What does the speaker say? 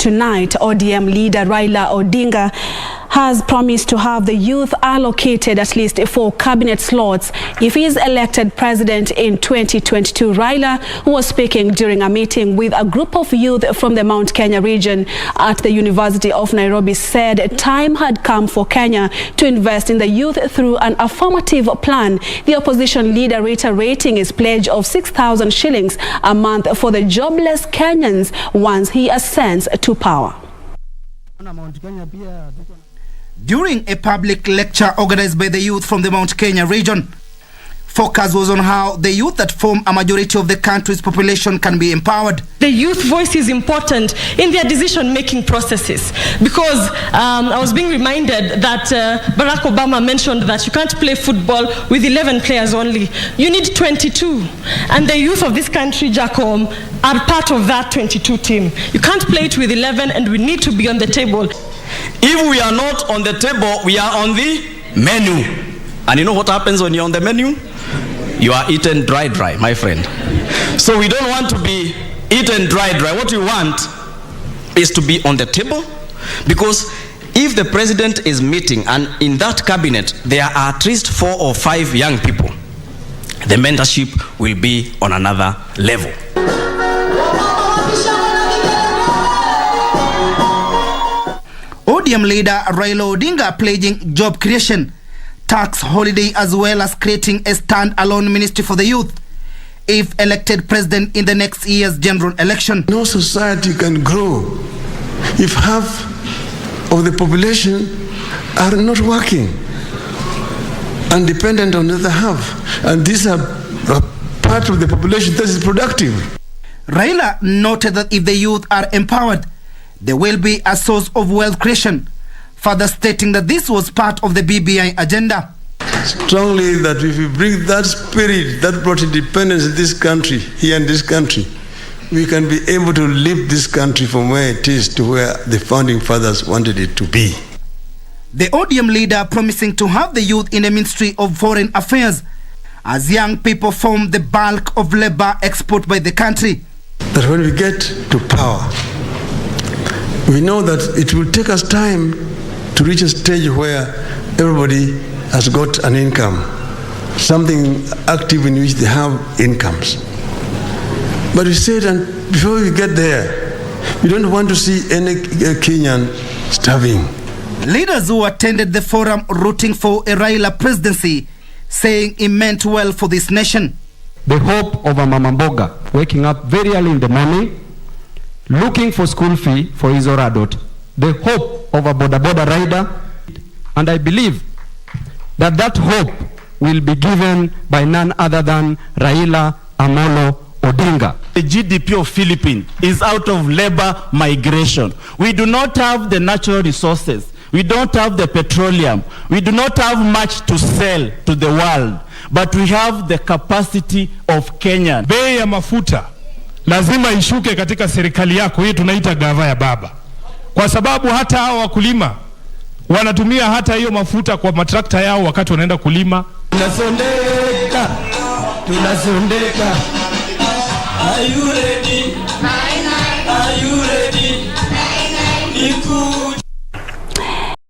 tonight, ODM leader Raila Odinga has promised to have the youth allocated at least 4 cabinet slots if he is elected president in 2022. Raila, who was speaking during a meeting with a group of youth from the Mount Kenya region at the University of Nairobi, said time had come for Kenya to invest in the youth through an affirmative plan. The opposition leader reiterating his pledge of 6,000 shillings a month for the jobless Kenyans once he ascends to power. During a public lecture organized by the youth from the Mount Kenya region, focus was on how the youth that form a majority of the country's population can be empowered. The youth voice is important in their decision-making processes because I was being reminded that Barack Obama mentioned that you can't play football with 11 players only. You need 22. And the youth of this country, Jacom, are part of that 22 team. You can't play it with 11, and we need to be on the table. If we are not on the table, we are on the menu. And you know what happens when you're on the menu? You are eaten dry, my friend. So we don't want to be eaten dry. What we want is to be on the table, because if the president is meeting and in that cabinet there are at least 4 or 5 young people, the mentorship will be on another level. ODM leader Raila Odinga pledging job creation, tax holiday, as well as creating a stand-alone ministry for the youth if elected president in the next year's general election. No society can grow if half of the population are not working and dependent on the other half. And these are part of the population that is productive. Raila noted that if the youth are empowered, there will be a source of wealth creation, further stating that this was part of the BBI agenda. Strongly that if we bring that spirit that brought independence in this country, here in this country, we can be able to lift this country from where it is to where the founding fathers wanted it to be. The ODM leader promising to have the youth in the Ministry of Foreign Affairs, as young people form the bulk of labor export by the country. That when we get to power, we know that it will take us time to reach a stage where everybody has got an income, something active in which they have incomes. But we said, and before we get there, we don't want to see any Kenyan starving. Leaders who attended the forum rooting for a Raila presidency, saying it meant well for this nation. The hope of a mama mboga waking up very early in the morning, looking for school fee for his or her daughter. The hope of a boda rider. And I believe that that hope will be given by none other than Raila Amolo Odinga. The GDP of Philippines is out of labor migration. We do not have the natural resources. We don't have the petroleum. We do not have much to sell to the world. But we have the capacity of Kenya. Bei ya mafuta lazima ishuke katika serikali yako, hii tunaita gava ya baba. Kwa sababu hata hao wakulima wanatumia hata hiyo mafuta kwa matrakta yao wakati wanaenda kulima. Tunasondeka. Are you ready? Are you ready?